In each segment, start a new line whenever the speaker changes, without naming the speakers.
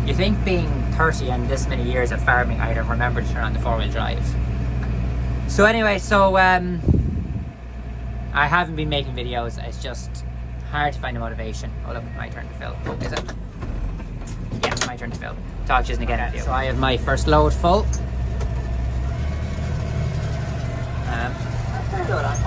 You think being 30 and this many years of farming, I'd have remembered to turn on the 4-wheel drive. So anyway, I haven't been making videos. It's just hard to find the motivation. Oh look, my turn to film. Oh, is it? Yeah, my turn to film. Talk isn't again. Okay, so I have my first load full.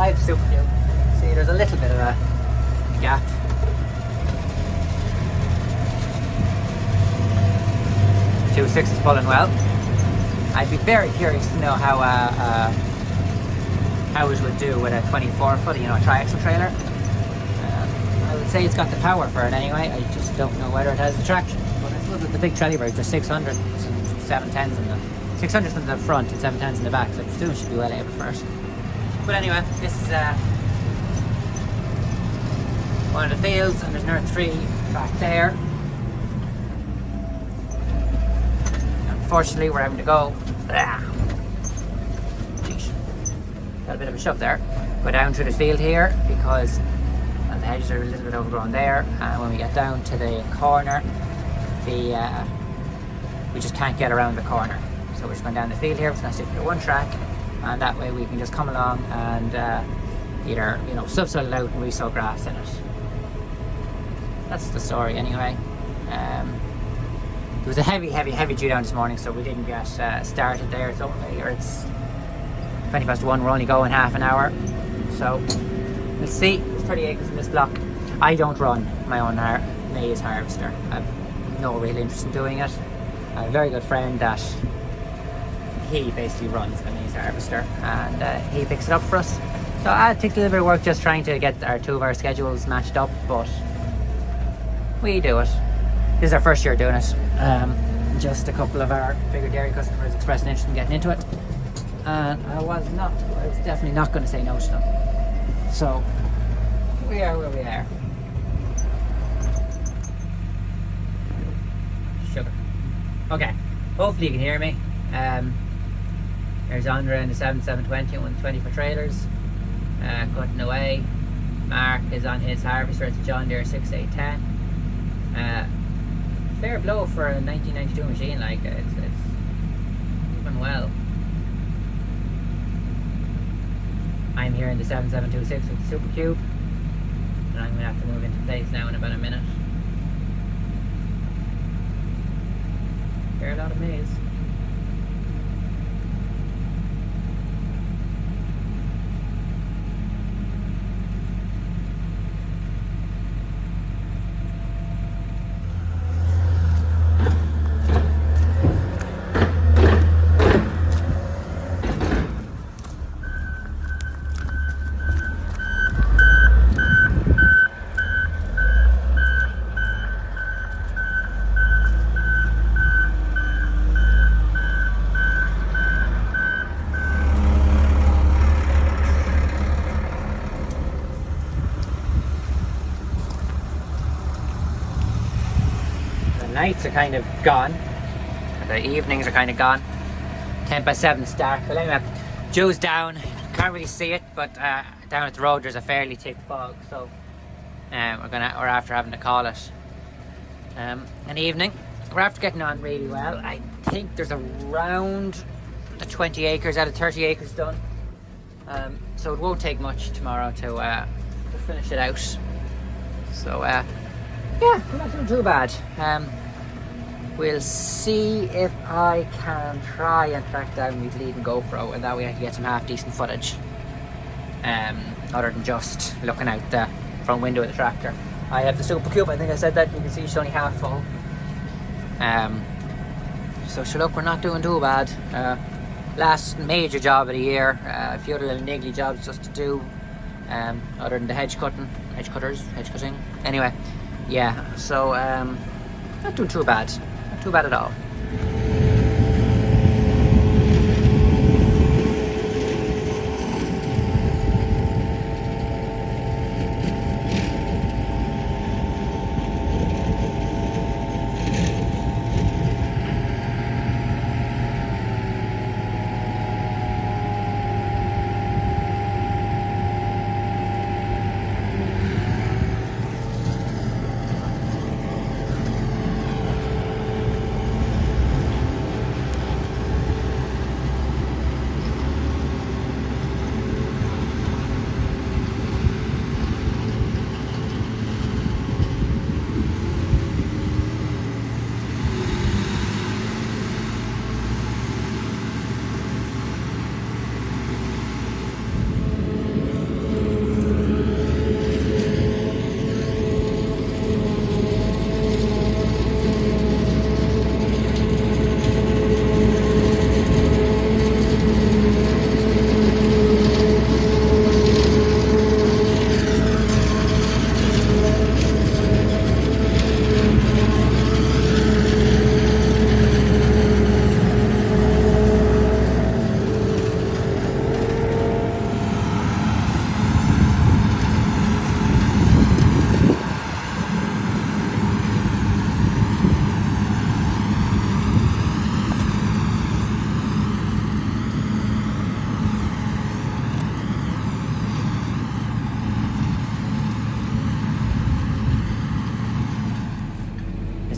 I have super new. See, there's a little bit of a gap. Two 6 is pulling well. I'd be very curious to know how it would do with a 24-foot, a triaxle trailer. I would say it's got the power for it anyway. I just don't know whether it has the traction. But I suppose with the big Trelleborgs, there's 600s and 710s in the 600s in the front and 710s in the back, so I presume it should be well able for it. But anyway, this is one of the fields, and there's another 3 back there. Unfortunately, we're having to go. Jeez. Got a bit of a shove there. Go down through the field here because the hedges are a little bit overgrown there, and when we get down to the corner, we just can't get around the corner. So we're just going down the field here. We're just going to stick to one track, and that way we can just come along and either subsoil it out and resow grass in it. That's the story anyway. There was a heavy dew down this morning, so we didn't get started there. It's 1:20. We're only going half an hour, so let's see. There's 30 acres in this block. I don't run my own maize harvester. I've no real interest in doing it. I have a very good friend that he basically runs the maize harvester, and he picks it up for us. So it takes a little bit of work just trying to get two of our schedules matched up, but we do it. This is our first year doing it. Just a couple of our bigger dairy customers expressed an interest in getting into it, and I was definitely not going to say no to them. So we are where we are. Sugar. Okay, hopefully you can hear me. There's Andre in the 720 and 120 for trailers, cutting away. Mark is on his harvester. It's a John Deere 6810. Fair blow for a 1992 machine, like it's moving well. I'm here in the 7726 with the Super Cube, and I'm going to have to move into place now in about a minute. Hear a lot of maize. Nights are kind of gone. The evenings are kind of gone. 10:07 start. But anyway, dew's down. Can't really see it, but down at the road there's a fairly thick fog, so we're after having to call it an evening. We're after getting on really well. I think there's around the 20 acres out of 30 acres done. So it won't take much tomorrow to finish it out. So yeah, we're not doing too bad. We'll see if I can try and track down my lead and GoPro, and that way I can get some half decent footage, other than just looking out the front window of the tractor. I have the Super Cube. I think I said that. You can see it's only half full. So sure, look, we're not doing too bad. Last major job of the year. A few other little niggly jobs just to do, other than the hedge cutting. Anyway, yeah, so not doing too bad. Not too bad at all.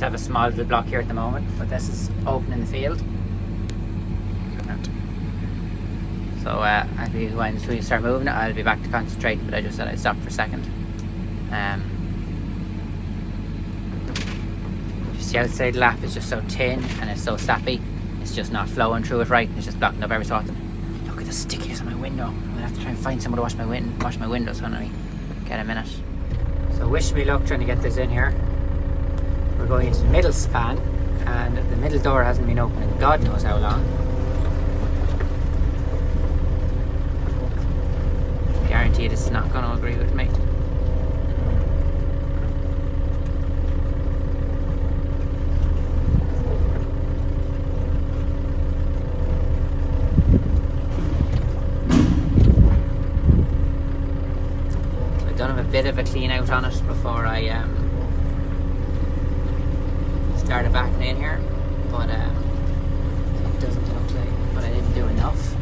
just have a small little block here at the moment, but this is open in the field. So when we start moving it, I'll be back to concentrating, but I just said I'd stop for a second. Just the outside lap is just so thin and it's so sappy. It's just not flowing through it right. It's just blocking up every so often. Look at the stickiness on my window. I'm gonna have to try and find someone to wash my windows when I get a minute. So wish me luck trying to get this in here. We're going into the middle span, and the middle door hasn't been open in God knows how long. Guarantee this is not going to agree with me. I've done a bit of a clean out on it before I started backing in here, but it doesn't look like, but I didn't do enough.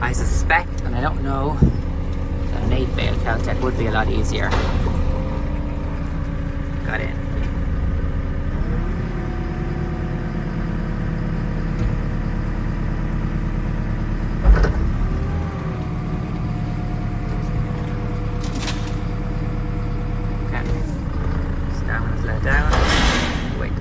I suspect, and I don't know, that an 8-bale Caltech would be a lot easier. Got in. Okay. Down is let down. Wait.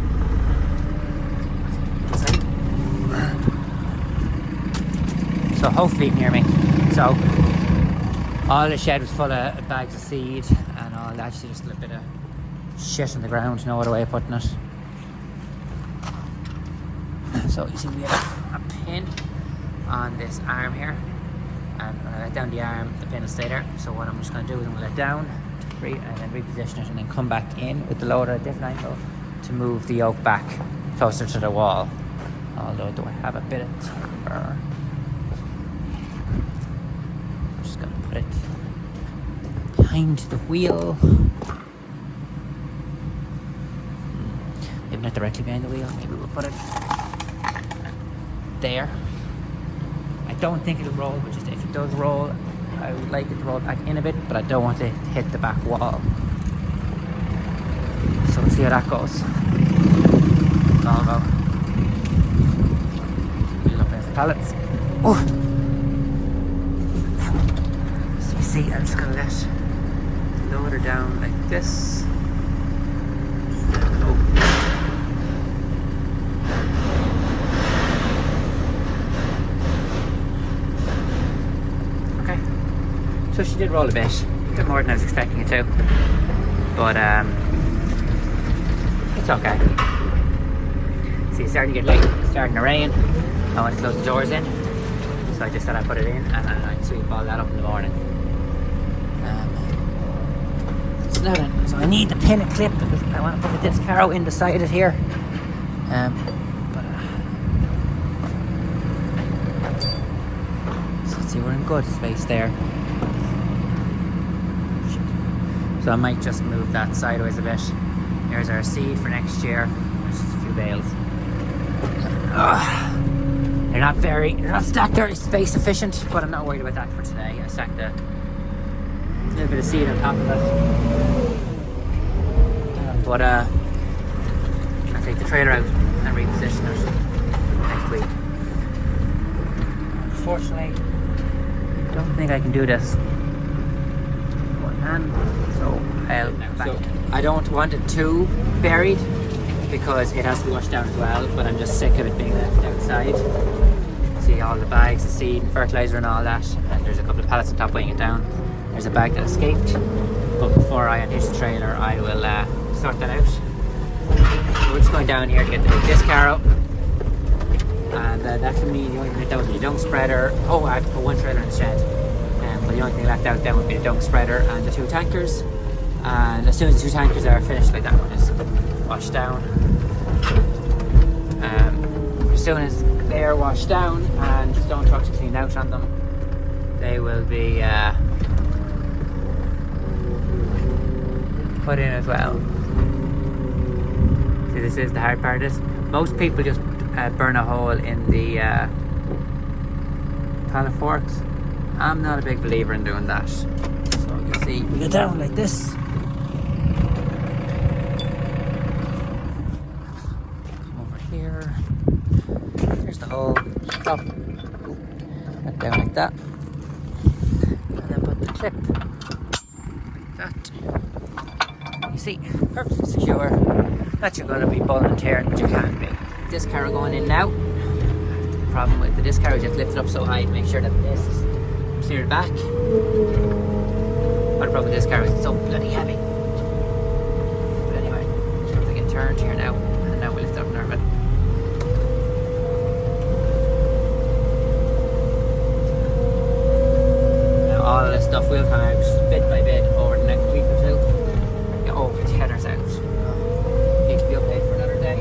So hopefully you can hear me. So all the shed was full of bags of seed and all, actually just a little bit of shit on the ground, no other way of putting it. So you see we have a pin on this arm here, and when I let down the arm, the pin will stay there. So what I'm just going to do is I'm going to let down and then reposition it and then come back in with the loader at a different angle to move the yoke back closer to the wall. Although do I have a bit of timber? Put it behind the wheel. Maybe not directly behind the wheel. Maybe we'll put it there. I don't think it'll roll, but just if it does roll, I would like it to roll back in a bit, but I don't want it to hit the back wall. So we'll see how that goes. I'll go. Wheel up against the pallets. Oh! See, I'm just gonna let the loader down like this. Oh. Okay. So she did roll a bit more than I was expecting it to, but it's okay. See, it's starting to get late. It's starting to rain. I want to close the doors in, so I just said I'd put it in and I'd sweep all that up in the morning. So I need to pin a clip because I want to put the disc harrow in beside it here. So let's see, we're in good space there. So I might just move that sideways a bit. Here's our seed for next year. There's just a few bales. They're not stacked very space efficient, but I'm not worried about that for today. I stacked a little bit of seed on top of it. But I'll take the trailer out and reposition it next week. Unfortunately, I don't think I can do this one hand, so I'll back. So I don't want it too buried because it has to be washed down as well, but I'm just sick of it being left outside. See all the bags of seed and fertilizer and all that, and there's a couple of pallets on top weighing it down. There's a bag that escaped, but before I unhitch the trailer I will sort that out. So we're just going down here to get the big disc harrow, and that for me the only thing left out would be the dung spreader. Oh, I have to put one trailer in the shed, but the only thing left out then would be the dung spreader and the 2 tankers, and as soon as the 2 tankers are finished, like that one is washed down, as soon as they're washed down and stone trucks are cleaned out on them, they will be put in as well. See, this is the hard part. Is most people just burn a hole in the pallet forks I'm not a big believer in doing that. So you can see, we go down like this. Come over here. There's the hole. Stop. That down like that. And then put the clip like that. You see, perfectly secure. That you're going to be pulling and tearing, but you can't be. This carriage going in now. The problem with the disc carriage, you have to lift it up so high to make sure that this is cleared back. But the problem with this carriage is it's so bloody heavy. But anyway, just have to get turned here now, and now we lift it up in our bit. Now all of this stuff will come out bit by bit over the next week or two. Get all the headers out. Need to be updated for another day.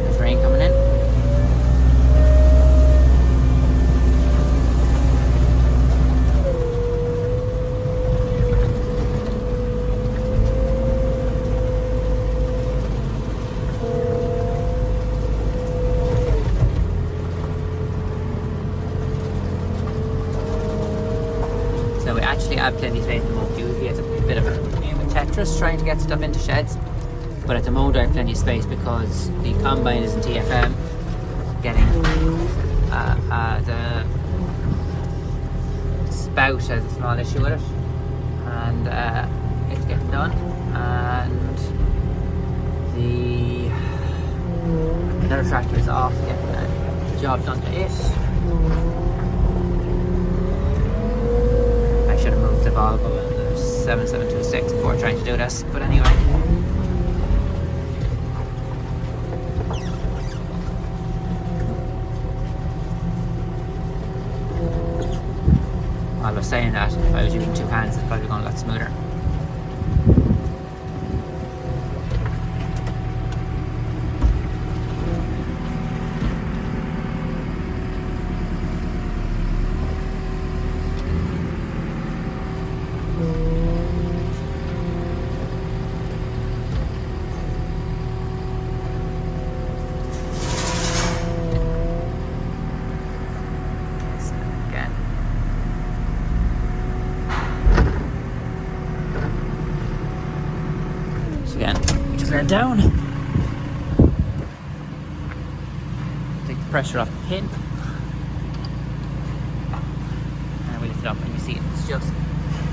There's rain coming in. So we actually have plenty of space to move. Usually it's a bit of a game of Tetris trying to get stuff into sheds. But at the moment I have plenty of space because the combine is in TFM. Getting the spout has a small issue with it. And it's getting done. And the another tractor is off getting the job done to it. I should have moved the Volvo and the 7726 before trying to do this, but anyway. I was saying that if I was using two hands, it's probably going a lot smoother. Again, we just let it down. Take the pressure off the pin. And we lift it up and you see it's just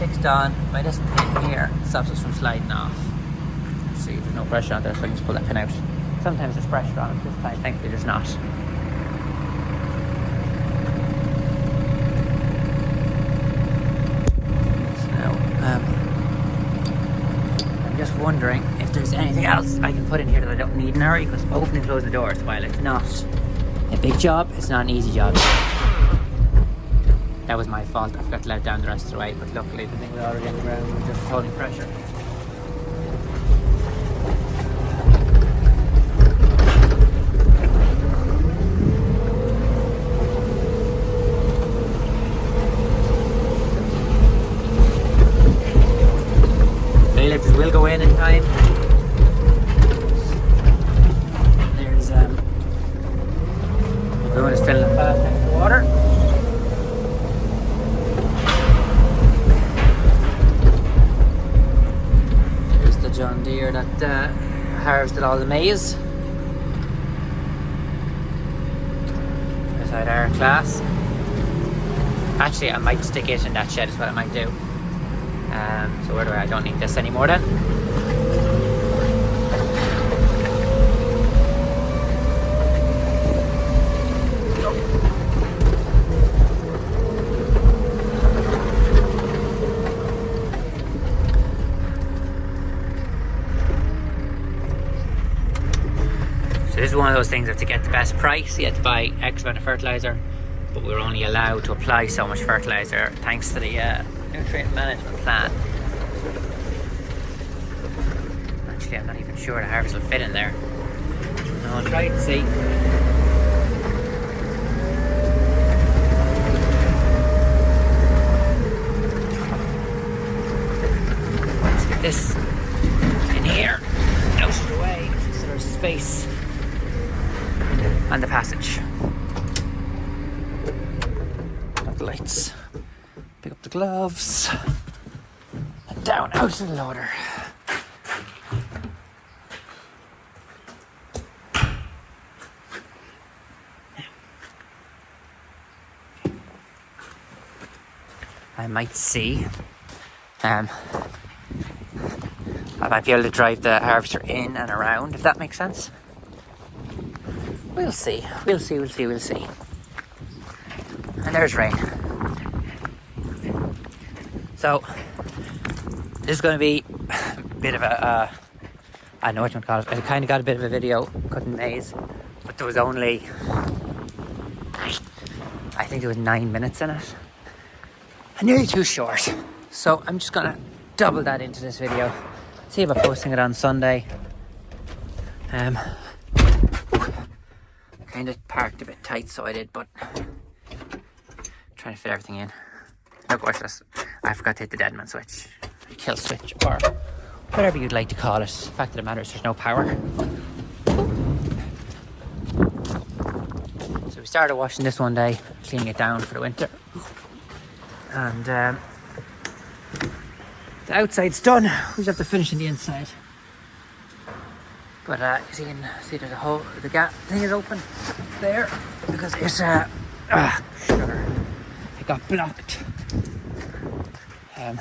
fixed on by this pin here. It stops us from sliding off. See, there's no pressure on there, so I can just pull that pin out. Sometimes there's pressure on it, this time thankfully there's not. Just wondering if there's anything else I can put in here that I don't need in a hurry, because opening and closing the doors, while it's not a big job, it's not an easy job. That was my fault, I forgot to let down the rest of the way, but luckily the thing was already on the ground and just holding pressure. Lifters will go in time. There's the balloon is filling fast next to water. There's the John Deere that harvested all the maize. Beside our class. Actually, I might stick it in that shed is what I might do. So where do I don't need this anymore then. So this is one of those things that to get the best price you had to buy X amount of fertilizer, but we were only allowed to apply so much fertilizer thanks to the nutrient management plan. Actually, I'm not even sure the harvest will fit in there. No, I'll try to see. Let's get this space on the passage. Got the lights. Pick up the gloves. And down out of the loader. I might see. I might be able to drive the harvester in and around, if that makes sense. We'll see. We'll see. And there's rain. So this is going to be a bit of a I don't know what you want to call it. I kind of got a bit of a video cutting maize, but there was only, I think there was 9 minutes in it. And nearly too short. So I'm just gonna double that into this video. See about posting it on Sunday. Kind of parked a bit tight, so I did, but trying to fit everything in. Of course, I forgot to hit the dead man switch, kill switch, or whatever you'd like to call it. The fact of the matter is there's no power. So we started washing this one day, cleaning it down for the winter. And the outside's done. We just have to finish in the inside. But as you can see, there's a hole. The gap thing is open there because it's sugar. It got blocked, and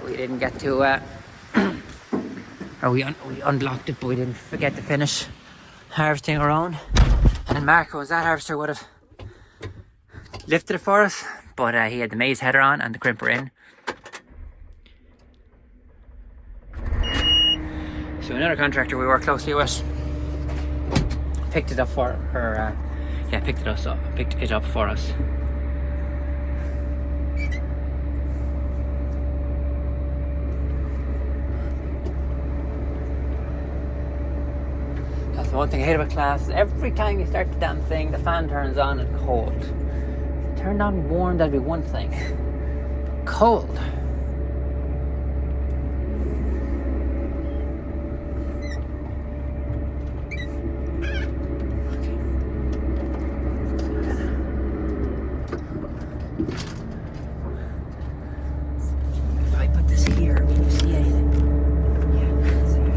we didn't get to. Or we unblocked it, but we didn't forget to finish harvesting our own. And Marco's that harvester would have lifted it for us. But he had the maize header on and the crimper in. So another contractor we work closely with picked it up for her. Picked it up for us. That's the one thing I hate about class. Every time you start the damn thing, the fan turns on and cold. Turned on warm, that'd be one thing. Cold. If I put this here, can you see anything? Yeah, I can see it.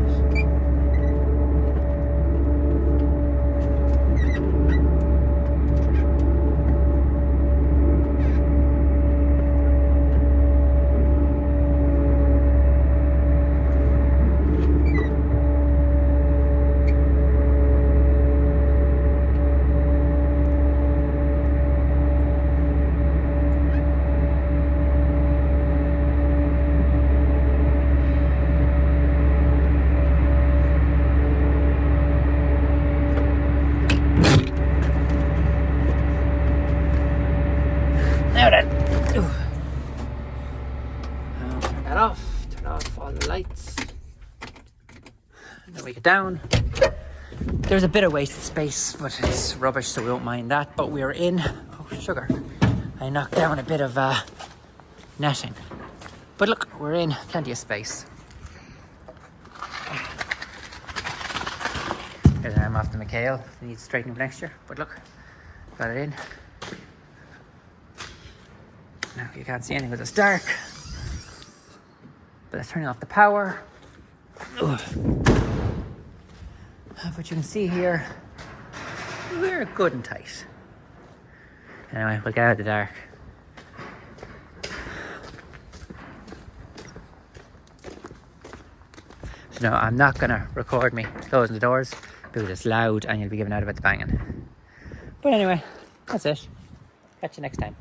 Now then, turn off all the lights, and then we get down. There's a bit of wasted space, but it's rubbish, so we won't mind that. But we're in, sugar. I knocked down a bit of netting. But look, we're in plenty of space. Here's an arm off the McHale. Needs straightening for next year, but look, got it in. Now you can't see anything because it's dark, but it's turning off the power. Ugh. But you can see here, we're good and tight. Anyway, we'll get out of the dark. So no, I'm not gonna record me closing the doors because it's loud and you'll be giving out about the banging. But anyway, that's it. Catch you next time.